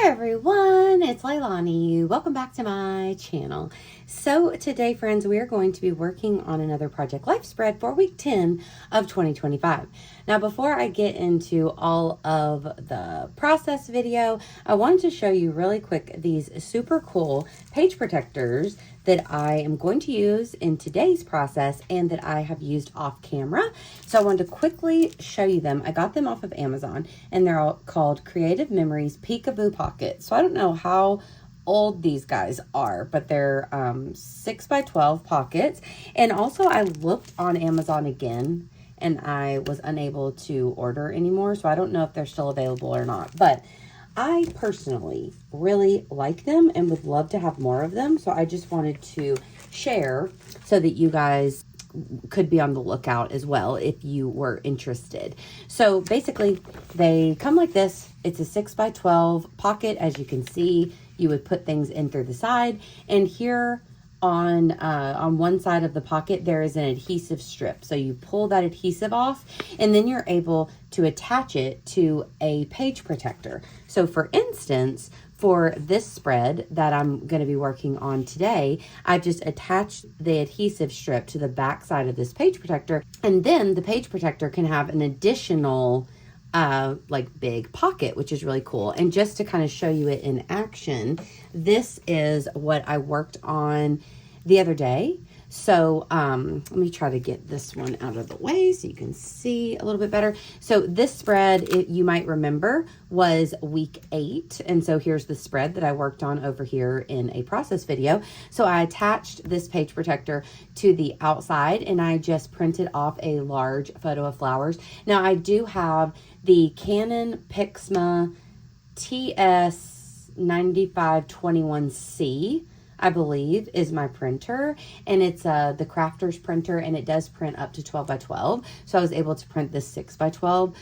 Hi everyone, it's Leilani. Welcome back to my channel. So today, friends, we are going to be working on another Project Life spread for week 10 of 2025. Now, before I get into all of the process video, I wanted to show you really quick these super cool page protectors that I am going to use in today's process and that I have used off camera. So I wanted to quickly show you them. I got them off of Amazon and they're all called Creative Memories Peekaboo Pocket. So I don't know how old these guys are, but they're 6x12 pockets. And also I looked on Amazon again and I was unable to order anymore. So I don't know if they're still available or not, but I personally really like them and would love to have more of them. So I just wanted to share so that you guys could be on the lookout as well if you were interested. So basically they come like this. It's a 6x12 pocket. As you can see, you would put things in through the side, and here on one side of the pocket there is an adhesive strip. So you pull that adhesive off and then you're able to attach it to a page protector. So for instance, for this spread that I'm going to be working on today, I've just attached the adhesive strip to the back side of this page protector, and then the page protector can have an additional like big pocket, which is really cool. And just to kind of show you it in action, this is what I worked on the other day. So let me try to get this one out of the way so you can see a little bit better. So this spread, you might remember, was week 8. And so here's the spread that I worked on over here in a process video. So I attached this page protector to the outside and I just printed off a large photo of flowers. Now I do have the Canon Pixma TS9521C, I believe, is my printer, and it's the crafter's printer, and it does print up to 12x12. So I was able to print this 6x12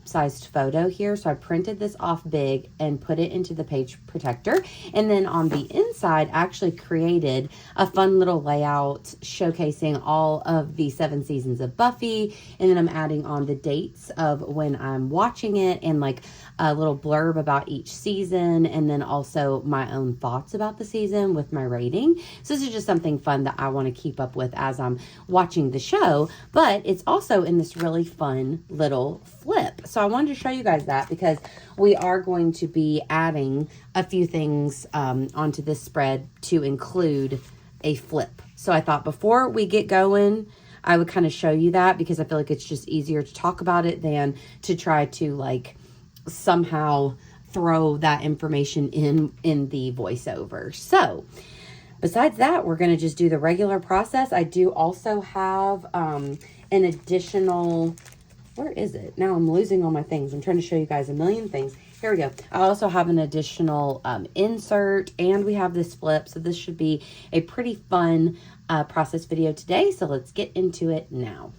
sized photo here. So I printed this off big and put it into the page protector, and then on the inside I actually created a fun little layout showcasing all of the 7 seasons of Buffy, and then I'm adding on the dates of when I'm watching it and like a little blurb about each season, and then also my own thoughts about the season with my rating. So this is just something fun that I want to keep up with as I'm watching the show, but it's also in this really fun little flip. So I wanted to show you guys that because we are going to be adding a few things onto this spread to include a flip. So I thought before we get going, I would kind of show you that because I feel like it's just easier to talk about it than to try to like somehow throw that information in the voiceover. So besides that, we're going to just do the regular process. I do also have an additional, where is it? Now I'm losing all my things. I'm trying to show you guys a million things. Here we go. I also have an additional insert, and we have this flip. So this should be a pretty fun process video today. So let's get into it now.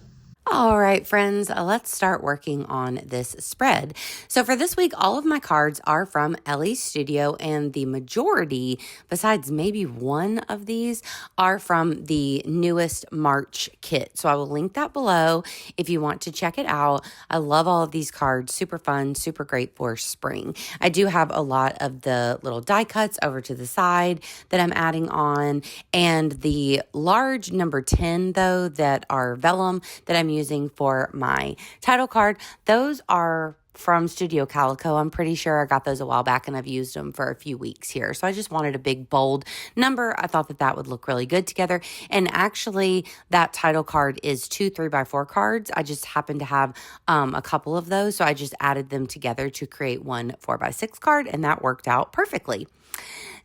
All right, friends, let's start working on this spread. So for this week, all of my cards are from Ellie's Studio, and the majority, besides maybe one of these, are from the newest March kit. So I will link that below if you want to check it out. I love all of these cards. Super fun, super great for spring. I do have a lot of the little die cuts over to the side that I'm adding on, and the large number 10, though, that are vellum that I'm using for my title card. Those are from Studio Calico. I'm pretty sure I got those a while back and I've used them for a few weeks here. So I just wanted a big bold number. I thought that that would look really good together. And actually that title card is 2 3x4 cards. I just happen to have a couple of those. So I just added them together to create one 4x6 card, and that worked out perfectly.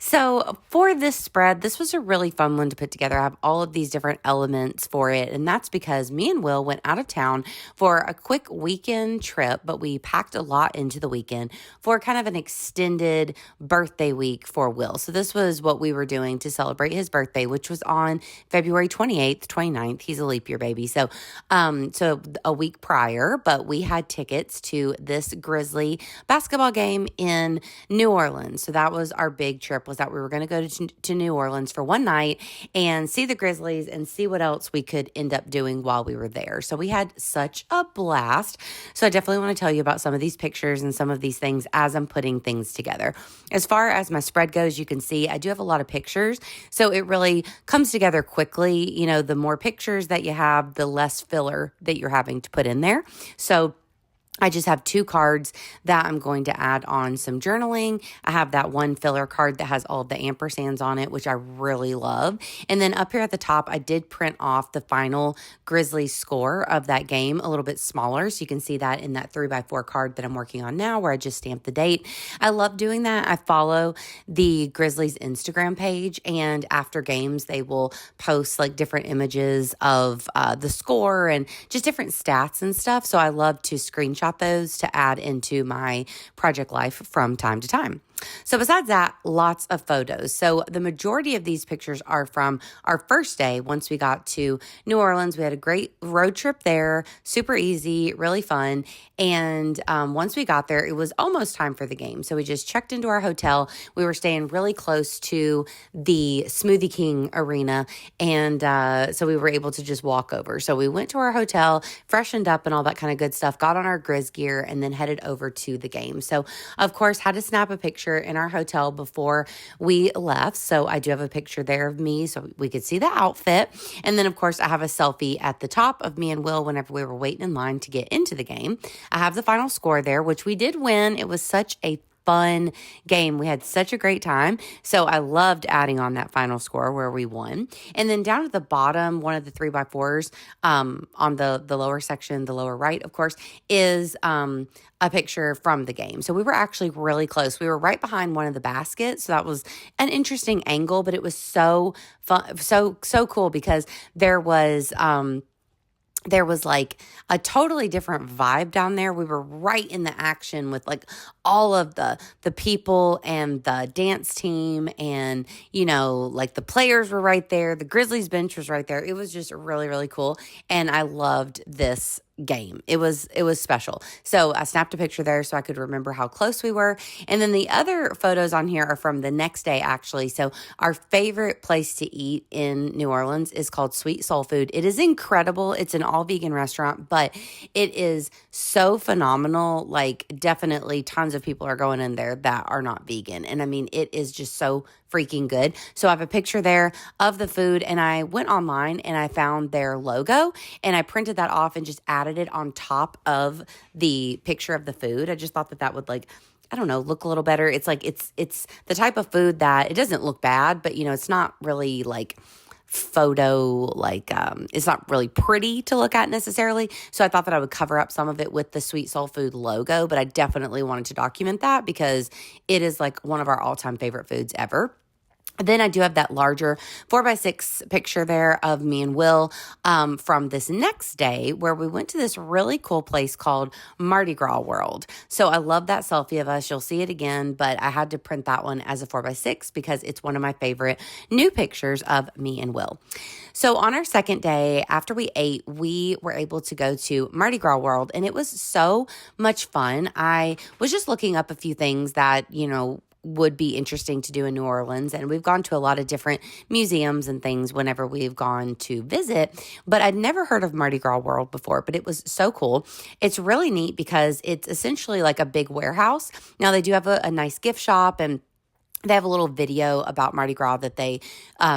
So for this spread, this was a really fun one to put together. I have all of these different elements for it, and that's because me and Will went out of town for a quick weekend trip, but we packed a lot into the weekend for kind of an extended birthday week for Will. So this was what we were doing to celebrate his birthday, which was on February 28th, 29th. He's a leap year baby. So a week prior, but we had tickets to this Grizzly basketball game in New Orleans. So that was our big trip was that we were going to go to New Orleans for one night and see the Grizzlies and see what else we could end up doing while we were there. So we had such a blast. So I definitely want to tell you about some of these pictures and some of these things as I'm putting things together. As far as my spread goes, you can see I do have a lot of pictures. So it really comes together quickly. You know, the more pictures that you have, the less filler that you're having to put in there. So I just have 2 cards that I'm going to add on some journaling. I have that one filler card that has all of the ampersands on it, which I really love. And then up here at the top, I did print off the final Grizzlies score of that game a little bit smaller. So you can see that in that 3x4 card that I'm working on now, where I just stamped the date. I love doing that. I follow the Grizzlies Instagram page, and after games, they will post like different images of the score and just different stats and stuff. So I love to screenshot those to add into my project life from time to time. So besides that, lots of photos. So the majority of these pictures are from our first day. Once we got to New Orleans, we had a great road trip there, super easy, really fun. And once we got there, it was almost time for the game. So we just checked into our hotel. We were staying really close to the Smoothie King arena. And so we were able to just walk over. So we went to our hotel, freshened up and all that kind of good stuff, got on our Grizz gear, and then headed over to the game. So of course, had to snap a picture in our hotel before we left. So I do have a picture there of me so we could see the outfit. And then of course I have a selfie at the top of me and Will whenever we were waiting in line to get into the game. I have the final score there, which we did win. It was such a fun game. We had such a great time. So I loved adding on that final score where we won. And then down at the bottom, one of the 3x4s on the lower section, the lower right, of course, is a picture from the game. So we were actually really close. We were right behind one of the baskets. So that was an interesting angle, but it was so fun, so cool because there was like a totally different vibe down there. We were right in the action with like all of the people and the dance team, and you know, like the players were right there. The Grizzlies bench was right there. It was just really, really cool. And I loved this game. It was special. So I snapped a picture there so I could remember how close we were. And then the other photos on here are from the next day, actually. So our favorite place to eat in New Orleans is called Sweet Soul Food. It is incredible. It's an all vegan restaurant, but it is so phenomenal. Like definitely tons of people are going in there that are not vegan. And I mean, it is just so freaking good. So I have a picture there of the food, and I went online and I found their logo and I printed that off and just added it on top of the picture of the food. I just thought that would, like, I don't know, look a little better. It's like, it's the type of food that it doesn't look bad, but you know, it's not really like photo, like it's not really pretty to look at necessarily. So I thought that I would cover up some of it with the Sweet Soul Food logo, but I definitely wanted to document that because it is like one of our all-time favorite foods ever. Then I do have that larger 4x6 picture there of me and Will from this next day where we went to this really cool place called Mardi Gras World. So I love that selfie of us. You'll see it again, but I had to print that one as a 4x6 because it's one of my favorite new pictures of me and Will. So on our second day, after we ate, we were able to go to Mardi Gras World, and it was so much fun. I was just looking up a few things that, you know, would be interesting to do in New Orleans. And we've gone to a lot of different museums and things whenever we've gone to visit, but I'd never heard of Mardi Gras World before, but it was so cool. It's really neat because it's essentially like a big warehouse. Now they do have a nice gift shop, and they have a little video about Mardi Gras that they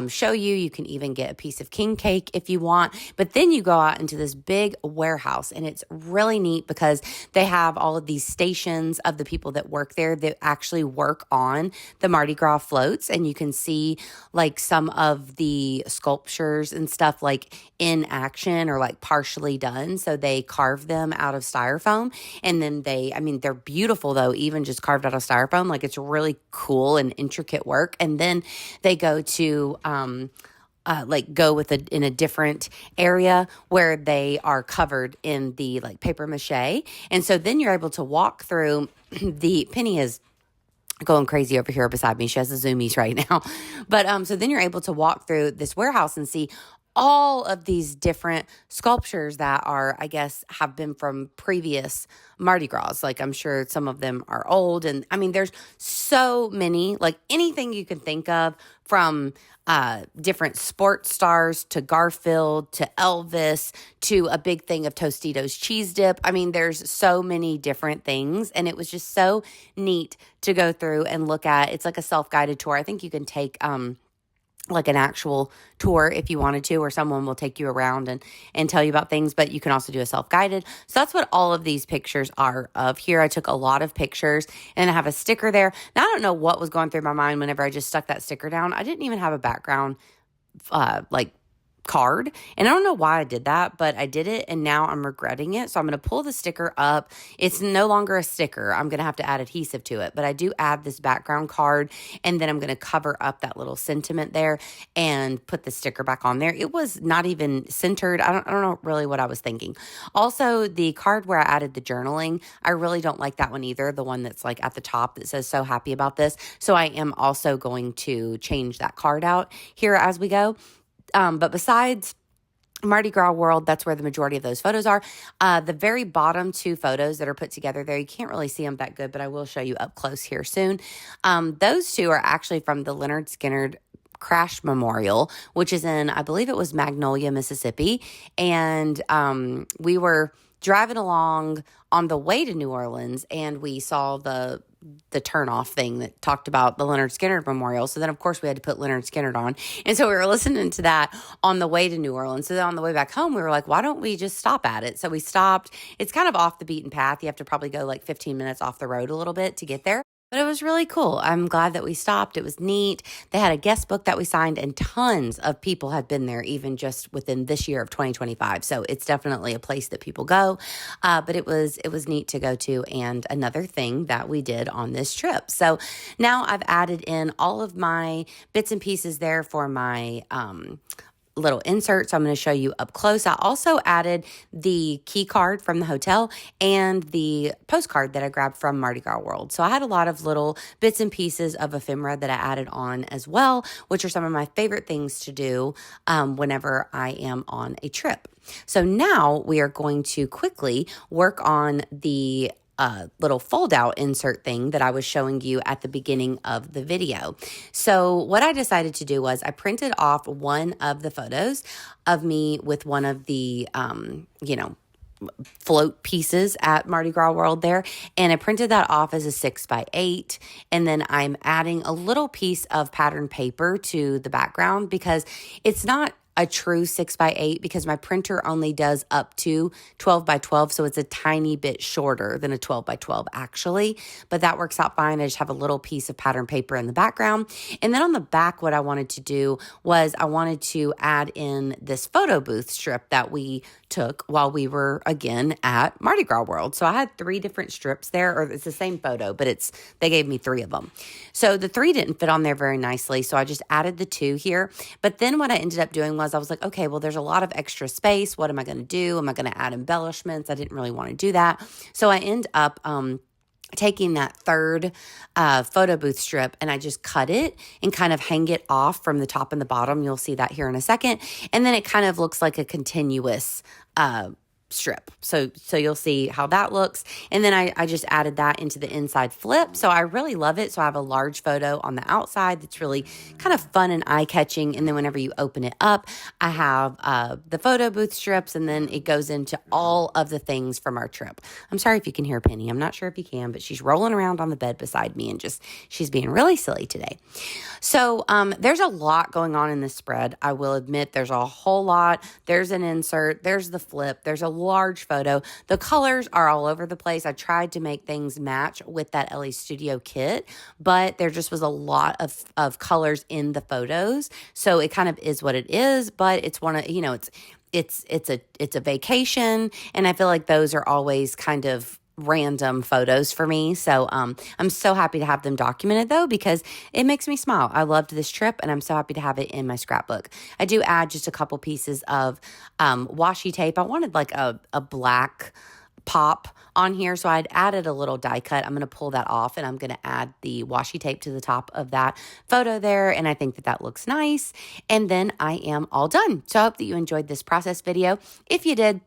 show you. You can even get a piece of king cake if you want. But then you go out into this big warehouse, and it's really neat because they have all of these stations of the people that work there that actually work on the Mardi Gras floats. And you can see like some of the sculptures and stuff like in action or like partially done. So they carve them out of styrofoam, and then they're beautiful though, even just carved out of styrofoam. Like it's really cool and intricate work. And then they go to in a different area where they are covered in the like paper mache. And so then you're able to walk through Penny is going crazy over here beside me. She has the zoomies right now. But so then you're able to walk through this warehouse and see all of these different sculptures that are, I guess, have been from previous Mardi Gras. Like, I'm sure some of them are old. And I mean, there's so many, like anything you can think of, from different sports stars to Garfield to Elvis to a big thing of Tostitos cheese dip. I mean, there's so many different things. And it was just so neat to go through and look at. It's like a self-guided tour. I think you can take like an actual tour if you wanted to, or someone will take you around and tell you about things, but you can also do a self-guided. So that's what all of these pictures are of here. I took a lot of pictures and I have a sticker there. Now, I don't know what was going through my mind whenever I just stuck that sticker down. I didn't even have a background, like card. And I don't know why I did that, but I did it and now I'm regretting it. So I'm going to pull the sticker up. It's no longer a sticker. I'm going to have to add adhesive to it, but I do add this background card and then I'm going to cover up that little sentiment there and put the sticker back on there. It was not even centered. I don't know really what I was thinking. Also, the card where I added the journaling, I really don't like that one either. The one that's like at the top that says "so happy about this." So I am also going to change that card out here as we go. But besides Mardi Gras World, that's where the majority of those photos are. The very bottom two photos that are put together there, you can't really see them that good, but I will show you up close here soon. Those two are actually from the Leonard Skinner Crash Memorial, which is in, I believe it was Magnolia, Mississippi. And we were driving along on the way to New Orleans and we saw the turnoff thing that talked about the Leonard Skinner Memorial. So then, of course, we had to put Leonard Skinner on. And so we were listening to that on the way to New Orleans. So then on the way back home, we were like, why don't we just stop at it? So we stopped. It's kind of off the beaten path. You have to probably go like 15 minutes off the road a little bit to get there. But it was really cool. I'm glad that we stopped. It was neat. They had a guest book that we signed and tons of people had been there even just within this year of 2025. So it's definitely a place that people go. But it was neat to go to, and another thing that we did on this trip. So now I've added in all of my bits and pieces there for my little insert. So I'm going to show you up close. I also added the key card from the hotel and the postcard that I grabbed from Mardi Gras World. So I had a lot of little bits and pieces of ephemera that I added on as well, which are some of my favorite things to do whenever I am on a trip. So now we are going to quickly work on the little fold out insert thing that I was showing you at the beginning of the video. So what I decided to do was I printed off one of the photos of me with one of the, float pieces at Mardi Gras World there. And I printed that off as a 6x8. And then I'm adding a little piece of pattern paper to the background because it's not a true 6x8 because my printer only does up to 12x12. So it's a tiny bit shorter than a 12x12 actually, but that works out fine. I just have a little piece of pattern paper in the background. And then on the back, what I wanted to do was I wanted to add in this photo booth strip that we took while we were again at Mardi Gras World. So I had 3 different strips there, or it's the same photo, but they gave me 3 of them. So the 3 didn't fit on there very nicely. So I just added the 2 here. But then what I ended up doing was I was like, okay, well, there's a lot of extra space. What am I going to do? Am I going to add embellishments? I didn't really want to do that. So I end up taking that 3rd photo booth strip and I just cut it and kind of hang it off from the top and the bottom. You'll see that here in a second. And then it kind of looks like a continuous strip. So you'll see how that looks. And then I just added that into the inside flip. So I really love it. So I have a large photo on the outside that's really kind of fun and eye-catching. And then whenever you open it up, I have the photo booth strips, and then it goes into all of the things from our trip. I'm sorry if you can hear Penny. I'm not sure if you can, but she's rolling around on the bed beside me and she's being really silly today. So there's a lot going on in this spread. I will admit there's a whole lot. There's an insert. There's the flip. There's a large photo. The colors are all over the place. I tried to make things match with that LA Studio kit, but there just was a lot of colors in the photos. So it kind of is what it is, but it's one of, it's a vacation. And I feel like those are always kind of random photos for me. So I'm so happy to have them documented though, because it makes me smile. I loved this trip and I'm so happy to have it in my scrapbook. I do add just a couple pieces of washi tape. I wanted like a black pop on here. So I'd added a little die cut. I'm going to pull that off and I'm going to add the washi tape to the top of that photo there. And I think that that looks nice. And then I am all done. So I hope that you enjoyed this process video. If you did,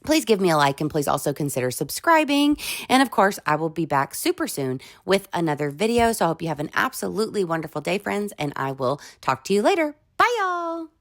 please give me a like and please also consider subscribing. And of course, I will be back super soon with another video. So I hope you have an absolutely wonderful day, friends, and I will talk to you later. Bye, y'all.